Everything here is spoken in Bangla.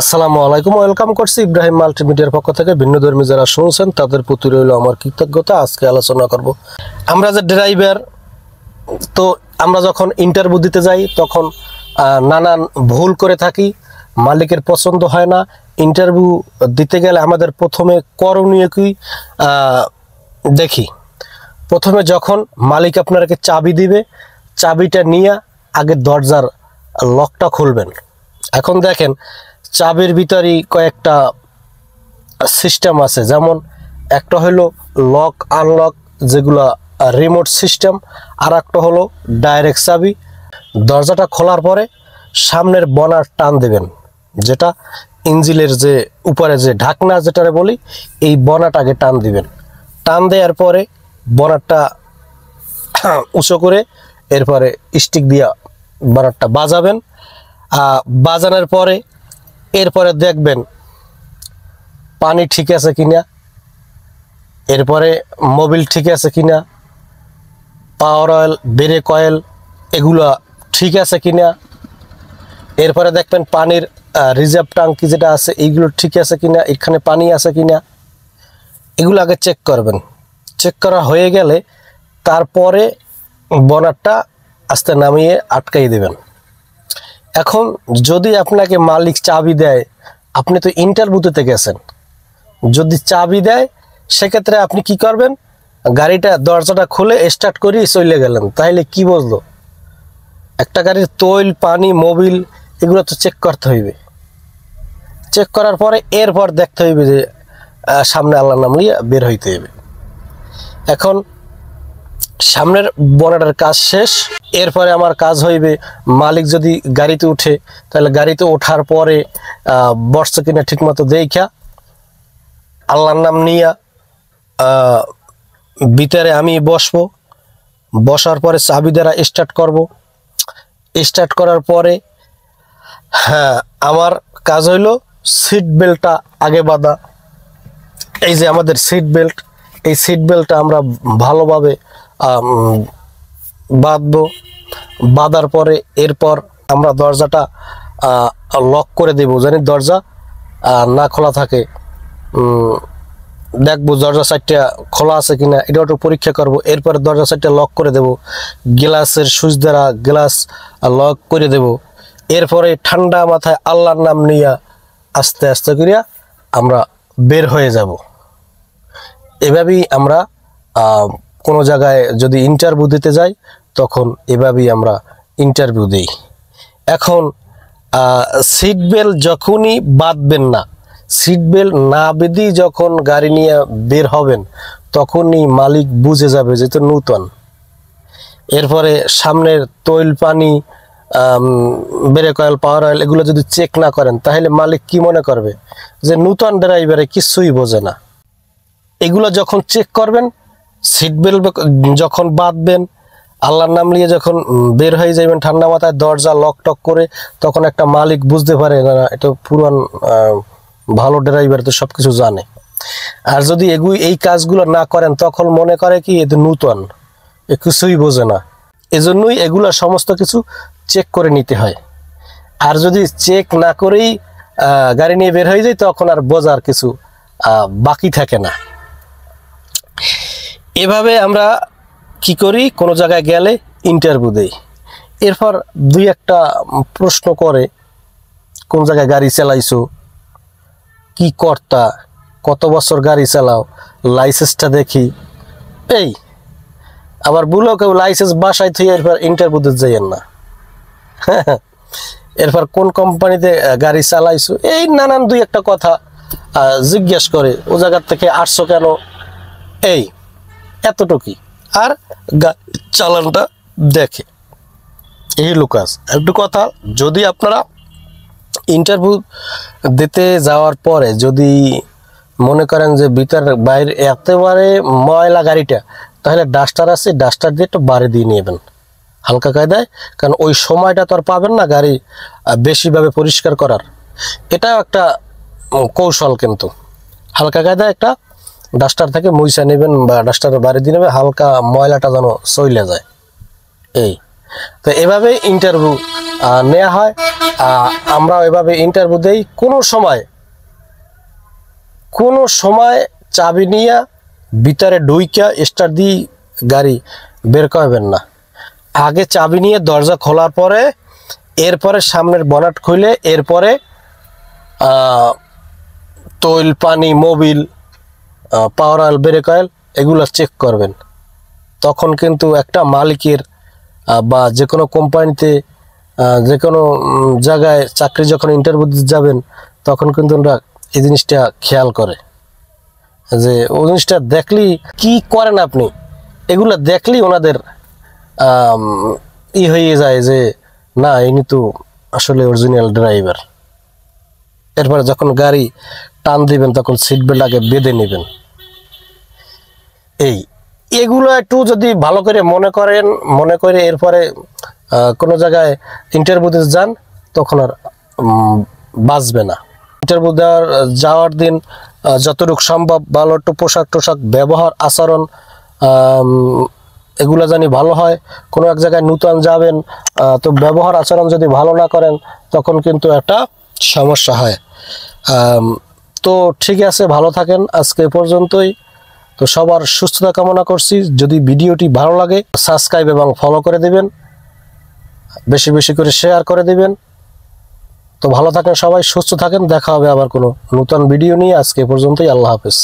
আসসালামু আলাইকুম, ওয়েলকাম করছি ইব্রাহিম মাল্টিমিডিয়ার পক্ষ থেকে। ভিন্ন ধর্মী যারা শুনছেন তাদের প্রতি রইল আমার কৃতজ্ঞতা। আজকে আলোচনা করব আমরা যে ড্রাইভার, তো আমরা যখন ইন্টারভিউ দিতে যাই তখন নানান ভুল করে থাকি, মালিকের পছন্দ হয় না। ইন্টারভিউ দিতে গেলে আমাদের প্রথমে করণীয় কি দেখি। প্রথমে যখন মালিক আপনাকে চাবি দিবে, চাবিটা নিয়ে আগে দরজার লকটা খুলবেন। এখন দেখেন চাবির ভিতরেই কয়েকটা সিস্টেম আছে, যেমন একটা হলো লক আনলক, যেগুলো রিমোট সিস্টেম, আর একটা হলো ডাইরেক্ট চাবি। দরজাটা খোলার পরে সামনের বনার টান দেবেন, যেটা ইঞ্জিনের যে উপরে যে ঢাকনা যেটা বলি, এই বনাটাকে টান দিবেন। টান দেওয়ার পরে বনারটা উঁচু করে এরপরে স্টিক দিয়া বনারটা বাজাবেন। বাজানোর পরে এরপরে দেখবেন পানি ঠিক আছে কিনা, এরপরে মোবিল ঠিক আছে কিনা, পাওয়ার অয়েল, ব্রেক অয়েল এগুলা ঠিক আছে কিনা। এরপরে দেখবেন পানির রিজার্ভ ট্যাঙ্কি যেটা আছে এইগুলো ঠিক আছে কিনা, এখানে পানি আছে কিনা, এগুলো আগে চেক করবেন। চেক করা হয়ে গেলে তারপরে বনারটা আস্তে নামিয়ে আটকাই দেবেন। এখন যদি আপনাকে মালিক চাবি দেয়, আপনি তো ইন্টারভিউ দিতে গেছেন, যদি চাবি দেয় সেক্ষেত্রে আপনি কি করবেন? গাড়িটা দরজাটা খুলে স্টার্ট করিয়ে চলে গেলেন, তাহলে কি বুঝলো? একটা গাড়ির তৈল, পানি, মোবিল এগুলো তো চেক করতে হইবে। চেক করার পরে এরপর দেখতে হইবে যে সামনে আল্লাহর নাম নিয়ে বের হইতে হইবে। এখন সামনের বনারের কাজ শেষ, এরপরে আমার কাজ হইবে মালিক যদি গাড়িতে উঠে, তাহলে গাড়িতে ওঠার পরে বসছে কিনা ঠিকমতো দেখা আল্লাহর নাম নিয়া ভিতরে আমি বসবো। বসার পরে চাবি দ্বারা স্টার্ট করব। স্টার্ট করার পরে আমার কাজ হইল সিট বেল্টটা আগে বাঁধা। এই যে আমাদের সিট বেল্ট, এই সিট বেল্টটা আমরা ভালোভাবে বাঁধবো। বাঁধার পরে এরপর আমরা দরজাটা লক করে দেব, জানি দরজা না খোলা থাকে। দেখবো দরজা সাইডটা খোলা আছে কিনা, এটাও একটু পরীক্ষা করব। এরপরে দরজা সাইডটা লক করে দেব, গ্লাসের সুইচ দ্বারা গ্লাস লক করে দেব। এরপরে ঠান্ডা মাথায় আল্লাহর নাম নিয়ে আস্তে আস্তে করিয়া আমরা বের হয়ে যাব। এভাবেই আমরা কোনো জায়গায় যদি ইন্টারভিউ দিতে যাই তখন এভাবেই আমরা ইন্টারভিউ দিই। এখন সিট বেল্ট যখনই বাঁধবেন না, সিট বেল্ট না বেঁধেই যখন গাড়ি নিয়ে বের হবেন তখনই মালিক বুঝে যাবে যে তো নূতন। এরপরে সামনের তৈল, পানি, ব্রেক অয়েল, পাওয়ার অয়েল এগুলো যদি চেক না করেন তাহলে মালিক কি মনে করবে? যে নূতন ড্রাইভারে কিছুই বোঝে না। এগুলো যখন চেক করবেন, সিট বেল্ট যখন বাঁধবেন, আল্লাহর নাম নিয়ে যখন বের হয়ে যাবেন ঠান্ডা মাথায় দরজা লক টক করে, তখন একটা মালিক বুঝতে পারে না এটা পুরান ভালো ড্রাইভার, তো সব কিছু জানে। আর যদি এই কাজগুলো না করেন তখন মনে করে কি এটা নূতন, এ কিছুই বোঝে না। এজন্যই এগুলো সমস্ত কিছু চেক করে নিতে হয়। আর যদি চেক না করেই গাড়ি নিয়ে বের হয়ে যায় তখন আর বোঝার কিছু বাকি থাকে না। এভাবে আমরা কি করি, কোনো জায়গায় গেলে ইন্টারভিউ দেই। এরপর দুই একটা প্রশ্ন করে, কোন জায়গায় গাড়ি চালাইছো, কি কর্তা, কত বছর গাড়ি চালাও, লাইসেন্সটা দেখি। এই আবার বলো কেউ লাইসেন্স বাসায় থেকে এরপর ইন্টারভিউ দিতে যাইয়েন না। এরপর কোন কোম্পানিতে গাড়ি চালাইছো, এই নানান দুই একটা কথা জিজ্ঞেস করে, ও জায়গার থেকে আসছো কেন, এই এতটুকুই। আর চালানটা দেখে, এই লোকাস একটু কথা। যদি আপনারা ইন্টারভিউ দিতে যাওয়ার পরে যদি মনে করেন যে ভিতর বাইরে একেবারে ময়লা গাড়িটা, তাহলে ডাস্টার আছে, ডাস্টার দিয়ে একটু বাড়ি দিয়ে নেবেন হালকা কায়দায়, কারণ ওই সময়টা তো আর পাবেন না গাড়ি বেশিভাবে পরিষ্কার করার। এটাও একটা কৌশল, কিন্তু হালকা কায়দায় একটা ডাস্টার থেকে মুইসা নেবেন বা ডাস্টারের বাড়ি দিয়ে নেবেন, হালকা ময়লাটা যেন চলে যায়। এই তো এভাবে ইন্টারভিউ নেওয়া হয়। আমরা এভাবে ইন্টারভিউ দেই। কোনো সময় চাবি নিয়ে ভিতরে ঢুইকা স্টার্ট দিয়ে গাড়ি বের করবেন না। আগে চাবি নিয়ে দরজা খোলার পরে এরপরে সামনের বনেট খুলে এরপরে তৈল, পানি, মোবিল, পাওয়ার অয়েল, ব্রেক অয়েল এগুলো চেক করবেন। তখন কিন্তু একটা মালিকের বা যে কোনো কোম্পানিতে যে কোনো জায়গায় চাকরি যখন ইন্টারভিউ দিতে যাবেন তখন কিন্তু ওরা এই জিনিসটা খেয়াল করে যে ওই জিনিসটা দেখলেই কি করেন আপনি, এগুলো দেখলেই ওনাদের হয়ে যায় যে না ইনি তো আসলে অরিজিনাল ড্রাইভার। এরপরে যখন গাড়ি টান দিবেন তখন সিট বেল্ট আগে বেঁধে নেবেন। এগুলো একটু যদি ভালো করে মনে করে এরপরে কোনো জায়গায় ইন্টারভিউ দিতে যান তখন আর বাঁচবে না। ইন্টারভিউ যাওয়ার দিন যতটুকু সম্ভব ভালো একটু পোশাক টোশাক, ব্যবহার, আচরণ এগুলো জানি ভালো হয়। কোনো এক জায়গায় নূতন যাবেন তো ব্যবহার আচরণ যদি ভালো না করেন তখন কিন্তু একটা সমস্যা হয়। তো ঠিক আছে, ভালো থাকেন। আজকে এ পর্যন্তই। তো সবার সুস্থতা কামনা করছি। যদি ভিডিওটি ভালো লাগে সাবস্ক্রাইব এবং ফলো করে দিবেন, বেশি বেশি করে শেয়ার করে দিবেন। তো ভালো থাকেন সবাই, সুস্থ থাকেন। দেখা হবে আবার কোনো নতুন ভিডিও নিয়ে। আজকে এ পর্যন্তই। আল্লাহ হাফেজ।